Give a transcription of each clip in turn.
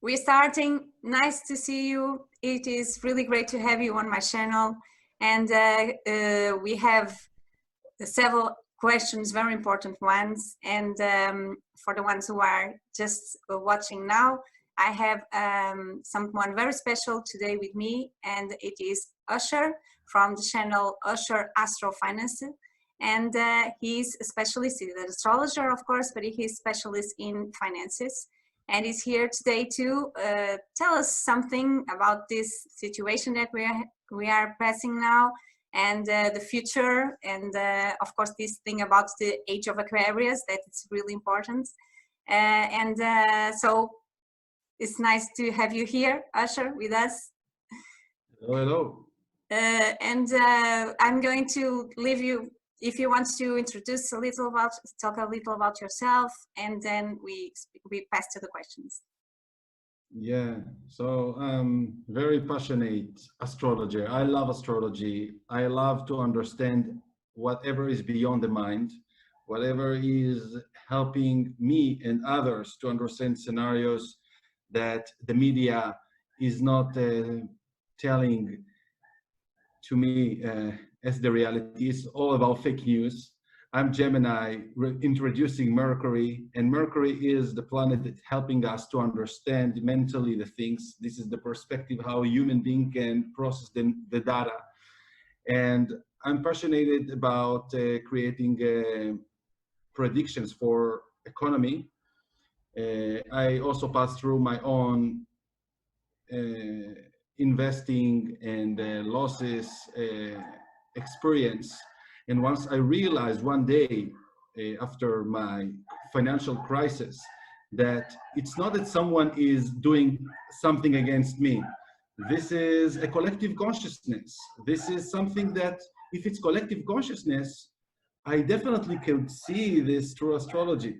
We're starting. Nice to see you. It is really great to have you on my channel. And we have several questions, very important ones. And for the ones who are just watching now, I have someone very special today with me, and it is Osher from the channel Osher Astro Finance. And he's a specialist, he's an astrologer, of course, but he's a specialist in finances. And he's here today to tell us something about this situation that we are passing now, and the future, and of course this thing about the age of Aquarius, that it's really important. So it's nice to have you here, Osher, with us. Hello. I'm going to leave you, if you want to introduce a little about, talk a little about yourself, and then we pass to the questions. Yeah, so I'm very passionate astrologer. I love astrology. I love to understand whatever is beyond the mind, whatever is helping me and others to understand scenarios that the media is not telling to me as the reality. Is all about fake news. I'm Gemini, introducing Mercury, and Mercury is the planet that's helping us to understand mentally the things. This is the perspective how a human being can process the data. And I'm passionate about creating predictions for economy. I also pass through my own investing and losses experience. And once I realized one day after my financial crisis that it's not that someone is doing something against me. This is a collective consciousness. This is something that if it's collective consciousness, I definitely can see this through astrology.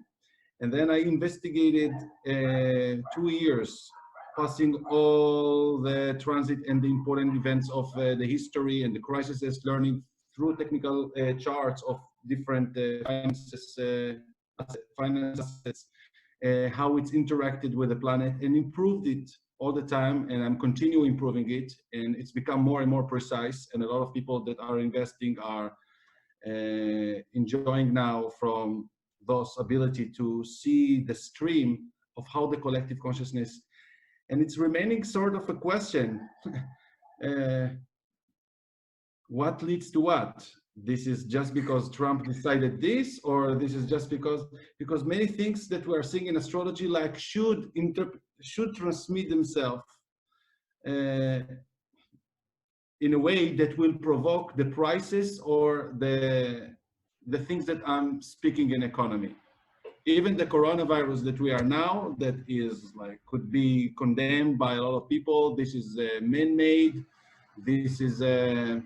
And then I investigated 2 years, passing all the transit and the important events of the history and the crises, learning through technical charts of different finance assets, how it's interacted with the planet, and improved it all the time. And I'm continuing improving it, and it's become more and more precise. And a lot of people that are investing are enjoying now from those ability to see the stream of how the collective consciousness. And it's remaining sort of a question. What leads to what? This is just because Trump decided this, or this is just because many things that we are seeing in astrology like should transmit themselves in a way that will provoke the prices or the things that I'm speaking in economy. Even the coronavirus that we are now, that is like, could be condemned by a lot of people. This is man-made. This is a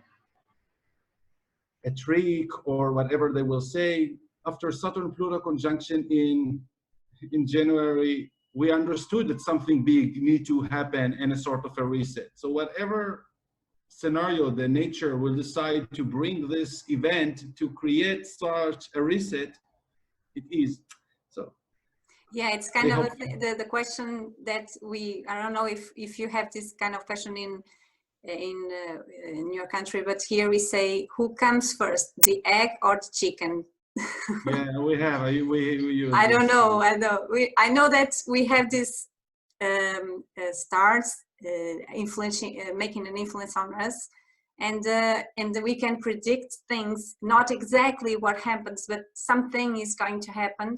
trick, or whatever they will say. After Saturn-Pluto conjunction in January, we understood that something big need to happen and a sort of a reset. So whatever scenario the nature will decide to bring this event to create such a reset, it is. So yeah, it's kind of the question that I don't know if you have this kind of question in your country, but here we say, who comes first, the egg or the chicken? Yeah, we have. We use I don't know. I know that we have this stars influencing, making an influence on us, and we can predict things, not exactly what happens, but something is going to happen,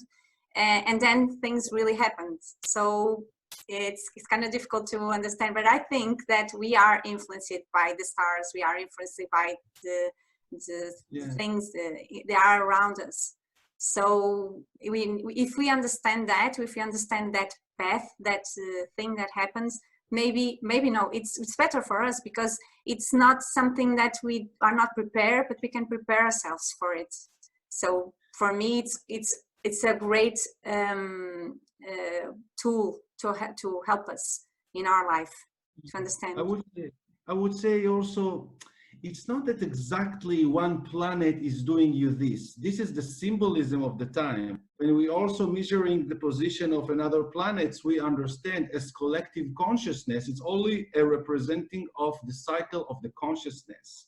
and then things really happen. So it's kind of difficult to understand, but I think that we are influenced by the stars. We are influenced by the things that are around us. So if we understand that, if we understand that path, that thing that happens, maybe no, it's better for us, because it's not something that we are not prepared, but we can prepare ourselves for it. So for me, it's a great tool to help us in our life to understand. I would say also, it's not that exactly one planet is doing you this. This is the symbolism of the time. When we also measuring the position of another planets, we understand as collective consciousness, it's only a representing of the cycle of the consciousness.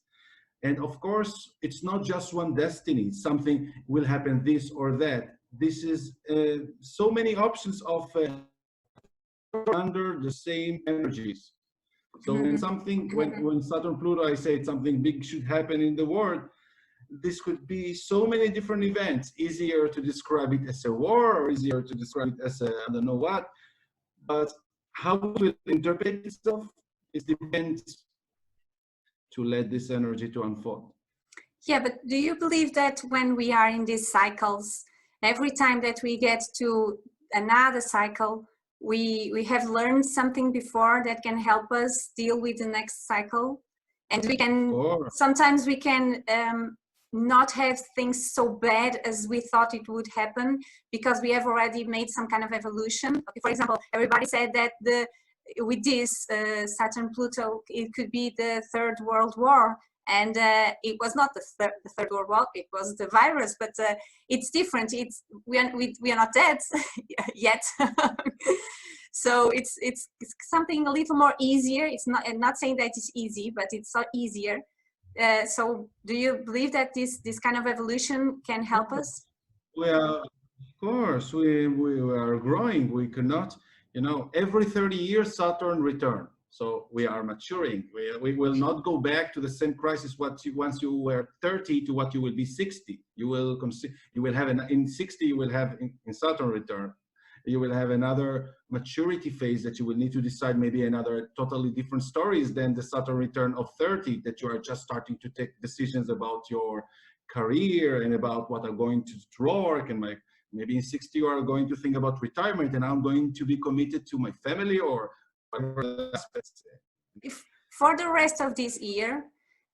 And of course, it's not just one destiny. Something will happen this or that. This is so many options of under the same energies. So when something, when Saturn Pluto, I say something big should happen in the world, this could be so many different events. Easier to describe it as a war, or easier to describe it as a, I don't know what. But how it will interpret itself, it depends to let this energy to unfold. Yeah, but do you believe that when we are in these cycles, every time that we get to another cycle, we have learned something before that can help us deal with the next cycle? And we can, sometimes we can not have things so bad as we thought it would happen because we have already made some kind of evolution. Okay, for example, everybody said that with this Saturn Pluto, it could be the Third World War. And it was not the third world war, it was the virus, but it's different. We are not dead yet. So it's something a little more easier. It's not, I'm not saying that it's easy, but it's so easier. So do you believe that this kind of evolution can help us? Well, of course, we are growing. We cannot, you know, every 30 years Saturn return. So we are maturing. We will not go back to the same crisis once you were 30 to what you will be 60. You will have in 60 you will have in Saturn return. You will have another maturity phase that you will need to decide maybe another totally different stories than the Saturn return of 30 that you are just starting to take decisions about your career and about what are going to work and maybe in 60 you are going to think about retirement and I'm going to be committed to my family or if for the rest of this year,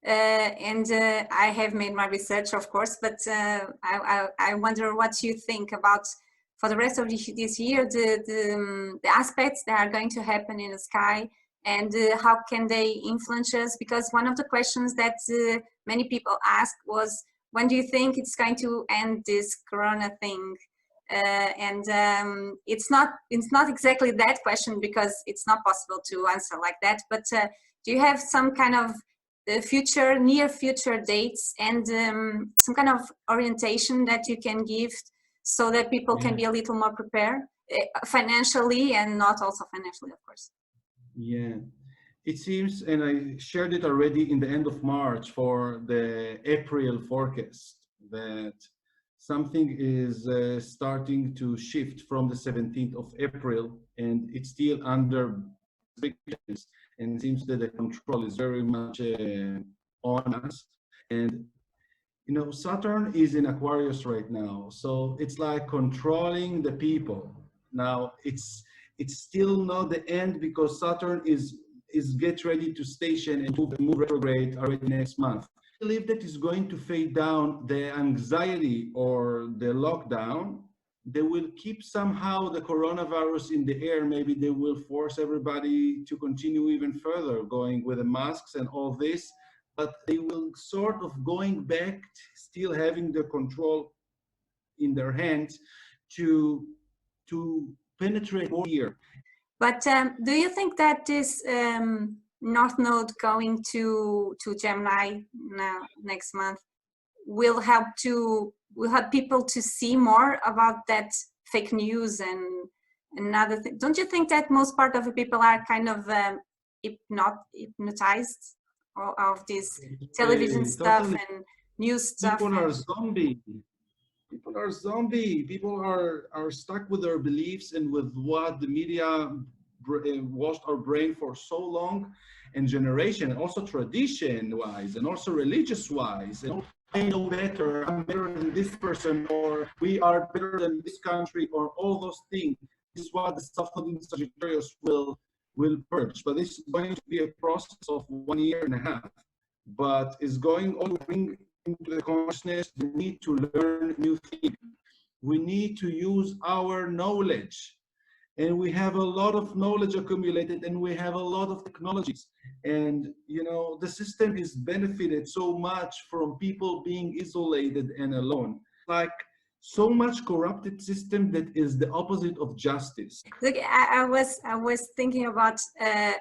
I have made my research, of course, but I wonder what you think about for the rest of this year, the aspects that are going to happen in the sky and how can they influence us? Because one of the questions that many people asked was, when do you think it's going to end this Corona thing? It's not exactly that question because it's not possible to answer like that, but do you have some kind of near future dates and some kind of orientation that you can give so that people can be a little more prepared financially and not also financially, of course? Yeah, it seems, and I shared it already in the end of March for the April forecast, that something is starting to shift from the 17th of April, and it's still under restrictions, and it seems that the control is very much on us. And you know, Saturn is in Aquarius right now, so it's like controlling the people. Now it's still not the end because Saturn is get ready to station and move retrograde already next month. I believe that is going to fade down the anxiety or the lockdown. They will keep somehow the coronavirus in the air. Maybe they will force everybody to continue even further going with the masks and all this, but they will sort of going back, still having the control in their hands to penetrate more here. But do you think that this North Node going to Gemini now next month will help people to see more about that fake news and another thing? Don't you think that most part of the people are kind of hypnotized of this television stuff and news stuff? People are zombie. People are zombie. People are stuck with their beliefs and with what the media washed our brain for so long, and generation, and also tradition-wise, and also religious-wise. And I know better. I'm better than this person, or we are better than this country, or all those things. This is what the Southern Sagittarius will purge. But this is going to be a process of 1.5 years. But it's going on into the consciousness. We need to learn new things. We need to use our knowledge. and we have a lot of knowledge accumulated, and we have a lot of technologies. And, you know, the system is benefited so much from people being isolated and alone. Like, so much corrupted system that is the opposite of justice. Look, I was thinking about a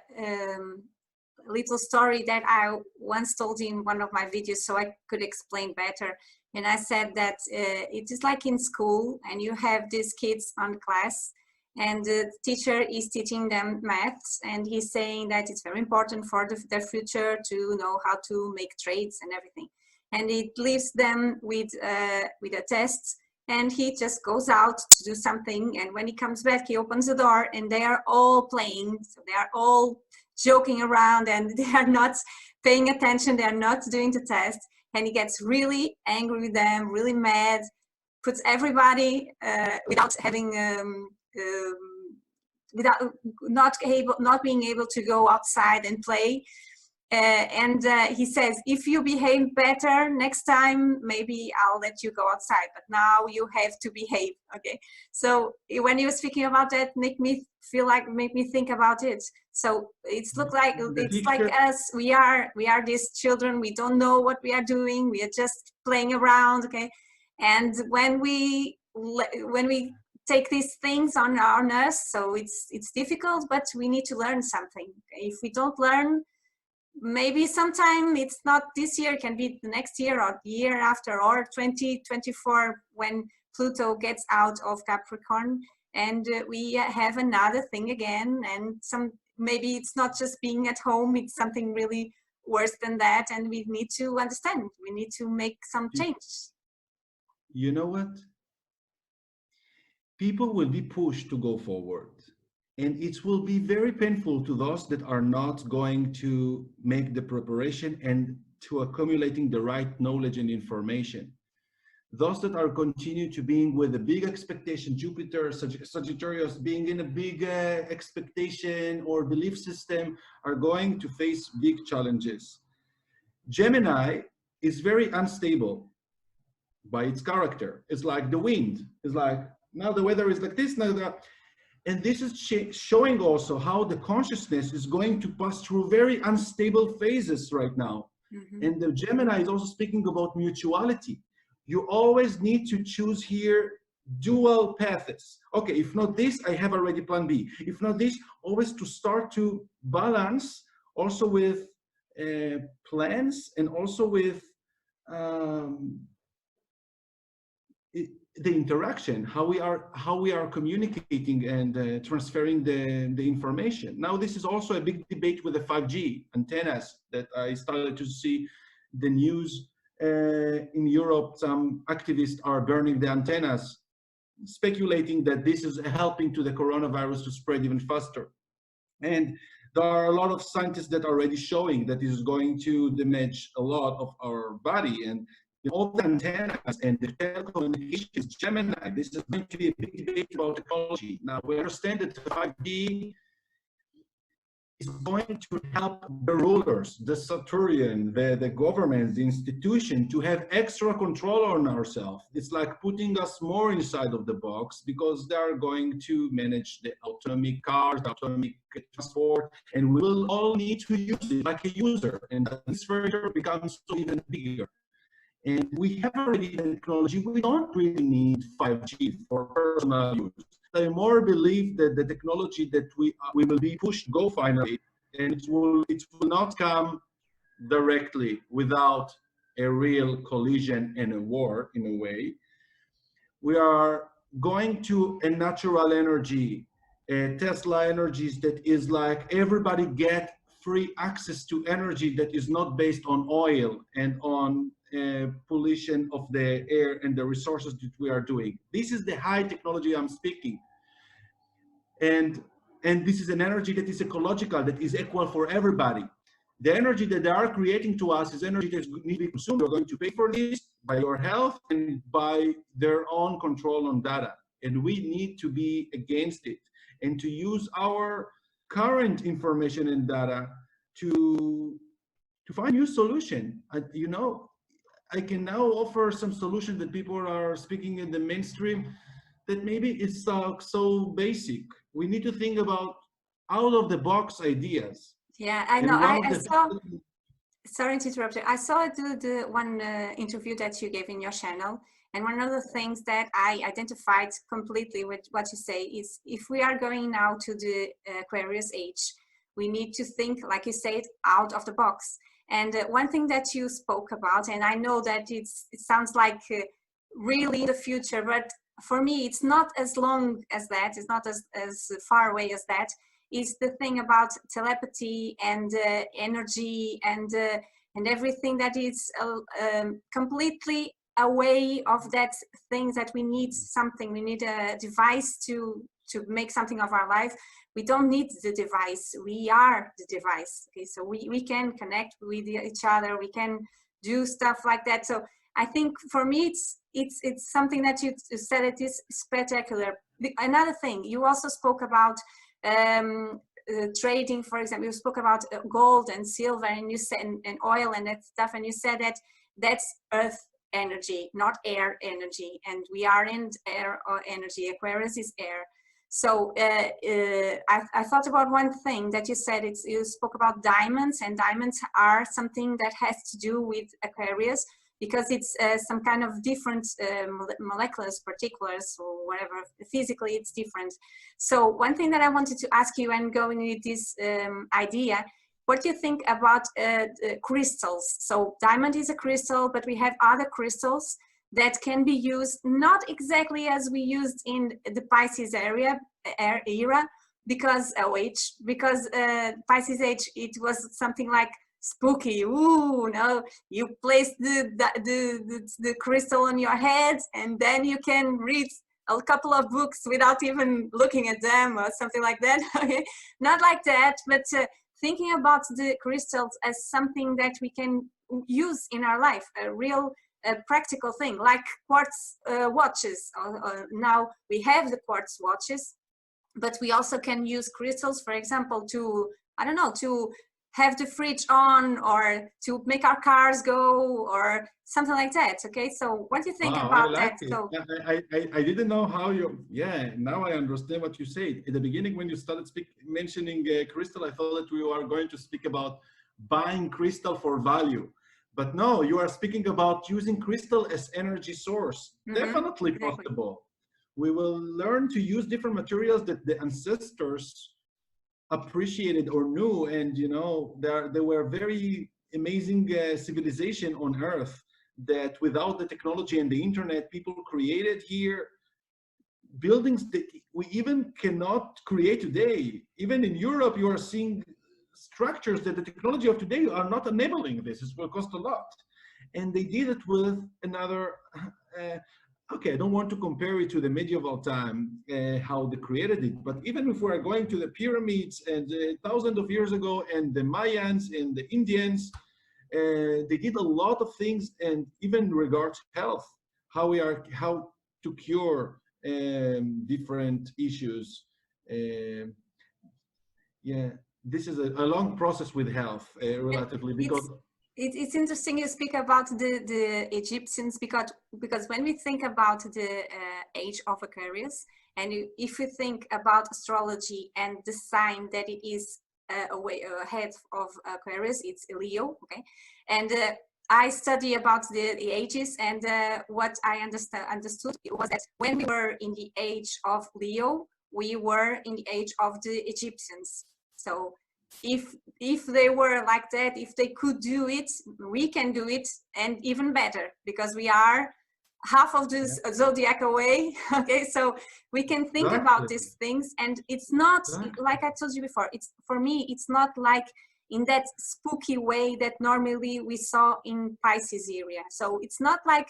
little story that I once told in one of my videos, so I could explain better. And I said that it is like in school, and you have these kids on class, and the teacher is teaching them maths, and he's saying that it's very important for their future to know how to make trades and everything. And it leaves them with a test, and he just goes out to do something, and when he comes back, he opens the door, and they are all playing. So they are all joking around, and they are not paying attention, they are not doing the test, and he gets really angry with them, really mad, puts everybody without having without not being able to go outside and play. And he says, if you behave better next time, maybe I'll let you go outside, but now you have to behave. Okay. So when he was speaking about that, made me think about it. So it's like us, we are these children, we don't know what we are doing, we are just playing around. Okay. And when we take these things on us, so it's difficult, but we need to learn something. If we don't learn, maybe sometime it's not this year, it can be the next year or the year after, or 2024 when Pluto gets out of Capricorn, and we have another thing again, and maybe it's not just being at home, it's something really worse than that, and we need to understand, we need to make some change. You know what? People will be pushed to go forward. And it will be very painful to those that are not going to make the preparation and to accumulating the right knowledge and information. Those that are continue to being with a big expectation, Jupiter, Sagittarius, being in a big expectation or belief system, are going to face big challenges. Gemini is very unstable by its character. It's like the wind. It's like, now the weather is like this, now that. And this is showing also how the consciousness is going to pass through very unstable phases right now. Mm-hmm. And the Gemini is also speaking about mutuality. You always need to choose here dual paths. Okay, if not this, I have already plan B. If not this, always to start to balance also with plans, and also with the interaction, how we are communicating and transferring the information. Now, this is also a big debate with the 5G antennas that I started to see the news in Europe. Some activists are burning the antennas, speculating that this is helping to the coronavirus to spread even faster. And there are a lot of scientists that are already showing that this is going to damage a lot of our body. And all the antennas and the telecommunications, Gemini, this is going to be a big debate about technology. Now, we understand that 5G is going to help the rulers, the Saturnian, the governments, the institution, to have extra control on ourselves. It's like putting us more inside of the box, because they are going to manage the autonomic cars, the autonomic transport, and we will all need to use it like a user. And this further becomes so even bigger. And we have already the technology. We don't really need 5G for personal use. I more believe that the technology that we will be pushed to go finally, and it will not come directly without a real collision and a war in a way. We are going to a natural energy, Tesla energies, that is like everybody get free access to energy that is not based on oil and on pollution of the air and the resources that we are doing. This is the high technology I'm speaking. And this is an energy that is ecological, that is equal for everybody. The energy that they are creating to us is energy that needs to be consumed. We're going to pay for this by your health and by their own control on data. And we need to be against it and to use our current information and data to find new solution. You know, I can now offer some solutions that people are speaking in the mainstream that maybe it's so basic. We need to think about out of the box ideas. Yeah, I know. And one of I the saw. Sorry to interrupt you. I saw the one interview that you gave in your channel, and one of the things that I identified completely with what you say is, if we are going now to the Aquarius age, we need to think, like you said, out of the box. And one thing that you spoke about, and I know that it sounds like really in the future, but for me, it's not as long as that. It's not as far away as that. Is the thing about telepathy and energy and everything that is completely away of that thing that we need something. We need a device to make something of our life. We don't need the device. We are the device. Okay, so we can connect with each other. We can do stuff like that. So I think for me, it's something that you said, it is spectacular. Another thing, you also spoke about trading, for example. You spoke about gold and silver, and you said and oil and that stuff, and you said that that's earth energy, not air energy, and we are in air or energy. Aquarius is air. So I thought about one thing that you said. You spoke about diamonds, and diamonds are something that has to do with Aquarius, because it's some kind of different molecules, particulars, or whatever. Physically, it's different. So one thing that I wanted to ask you, and going with this idea, what do you think about crystals? So diamond is a crystal, but we have other crystals that can be used not exactly as we used in the Pisces era, because Pisces age, it was something like spooky. Ooh, no, you place the crystal on your head, and then you can read a couple of books without even looking at them, or something like that. Okay, not like that, but thinking about the crystals as something that we can use in our life, a real practical thing, like quartz watches. Now we have the quartz watches, but we also can use crystals, for example, to, I don't know, to have the fridge on, or to make our cars go, or something like that. Okay, so what do you think about that? So I didn't know how you, yeah, now I understand what you said. At the beginning, when you started mentioning crystal, I thought that we were going to speak about buying crystal for value. But no, you are speaking about using crystal as energy source. Definitely possible. We will learn to use different materials that the ancestors appreciated or knew, and you know, there were very amazing civilization on Earth that without the technology and the internet, people created here buildings that we even cannot create today. Even in Europe, you are seeing structures that the technology of today are not enabling. This will cost a lot, and they did it with another okay, I don't want to compare it to the medieval time, how they created it, but even if we're going to the pyramids and thousands of years ago, and the Mayans and the Indians, they did a lot of things, and even regards health, how to cure different issues. Yeah, this is a long process with health, relatively, because it's interesting you speak about the Egyptians, because when we think about the age of Aquarius, and if you think about astrology and the sign that it is away ahead of Aquarius, it's Leo. Okay, and I study about the ages, and what I understood was that when we were in the age of Leo, we were in the age of the Egyptians. So if they were like that, if they could do it, we can do it, and even better, because we are half of this zodiac away. Okay, so we can think about these things, and it's not like I told you before. It's, for me, it's not like in that spooky way that normally we saw in Pisces area. So it's not like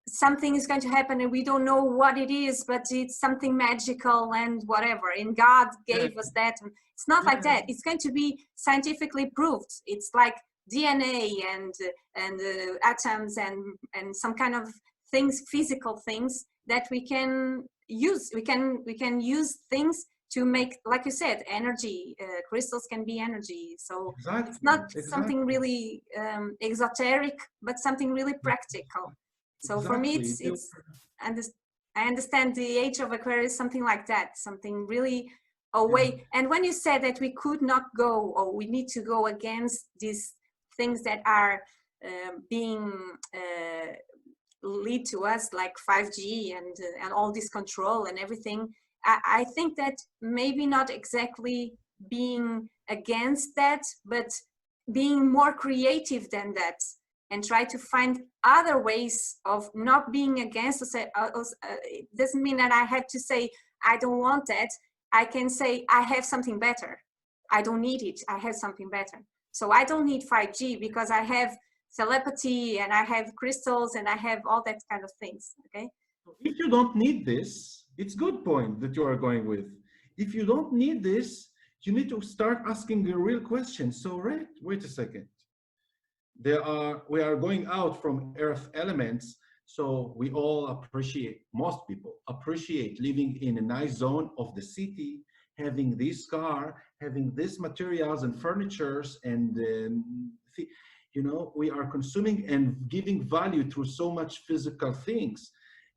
something is going to happen and we don't know what it is, but it's something magical and whatever, and God gave us that. It's not like that. It's going to be scientifically proved. It's like DNA and atoms and some kind of things, physical things that we can use. We can use things to make, like you said, energy. Crystals can be energy. So it's not something really exoteric, but something really practical. So for me, it's I understand the age of Aquarius, something like that, something really away. And when you said that we could not go, or we need to go against these things that are being lead to us, like 5G and all this control and everything, I think that maybe not exactly being against that, but being more creative than that, and try to find other ways of not being against us. It doesn't mean that I have to say, I don't want that. I can say, I have something better. I don't need it. I have something better. So I don't need 5G because I have telepathy and I have crystals and I have all that kind of things, okay? If you don't need this, it's good point that you are going with. If you don't need this, you need to start asking the real question. So, right, wait a second. We are going out from earth elements, so we all appreciate, most people appreciate living in a nice zone of the city, having this car, having these materials and furnitures, and you know, we are consuming and giving value through so much physical things.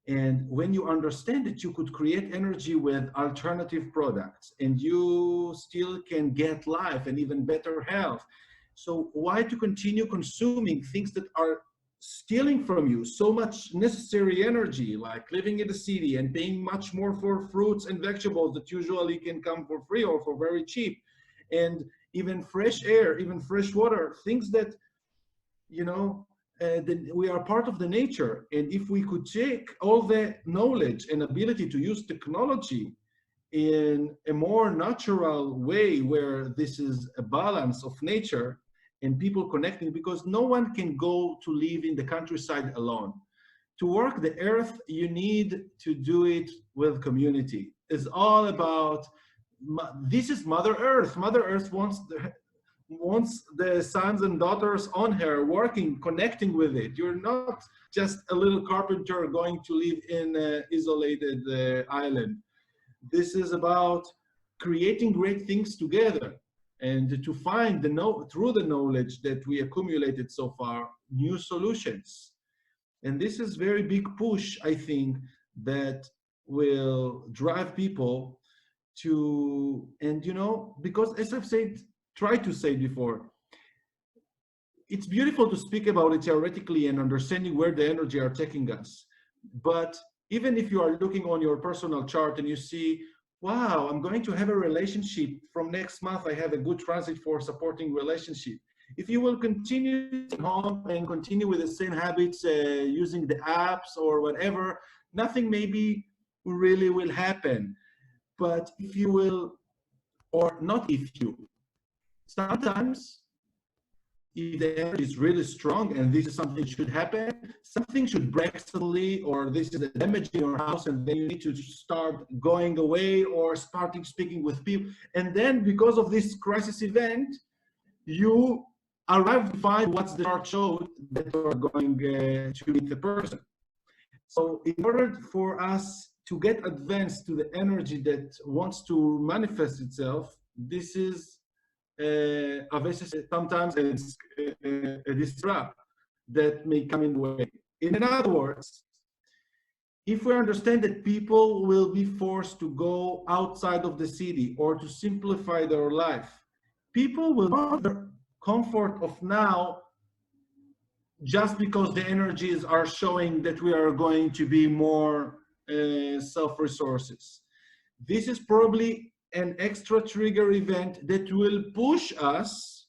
And when you understand that you could create energy with alternative products and you still can get life and even better health, so why to continue consuming things that are stealing from you so much necessary energy, like living in the city and paying much more for fruits and vegetables that usually can come for free or for very cheap, and even fresh air, even fresh water, things that, you know, that we are part of the nature. And if we could take all the knowledge and ability to use technology in a more natural way, where this is a balance of nature and people connecting, because no one can go to live in the countryside alone. To work the earth, you need to do it with community. It's all about, this is Mother Earth. Mother Earth wants the sons and daughters on her working, connecting with it. You're not just a little carpenter going to live in an isolated island. This is about creating great things together, and to find through the knowledge that we accumulated so far, new solutions. And this is very big push, I think, that will drive people to, and you know, because as I've said, tried to say before, it's beautiful to speak about it theoretically and understanding where the energy are taking us. But even if you are looking on your personal chart and you see, wow, I'm going to have a relationship from next month, I have a good transit for supporting relationship. If you will continue to home and continue with the same habits, using the apps or whatever, nothing maybe really will happen. But if you will, or not if you, sometimes if the energy is really strong and this is something that should happen, something should break suddenly, or this is a damage in your house, and then you need to start going away or starting speaking with people. And then because of this crisis event, you arrive to find what's the chart showed that you are going to meet the person. So in order for us to get advanced to the energy that wants to manifest itself, this is a veces sometimes it's a disrupt that may come in the way. In other words, if we understand that people will be forced to go outside of the city or to simplify their life, people will not the comfort of now just because the energies are showing that we are going to be more self-resources. This is probably an extra trigger event that will push us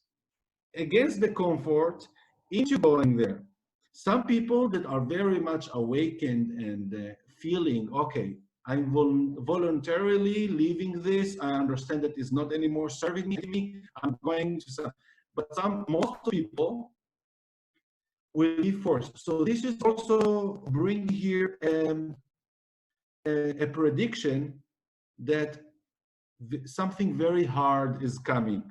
against the comfort into going there. Some people that are very much awakened and feeling, okay, I'm voluntarily leaving this. I understand that it's not anymore serving me. I'm going to, but most people will be forced. So this is also bring here a prediction that something very hard is coming.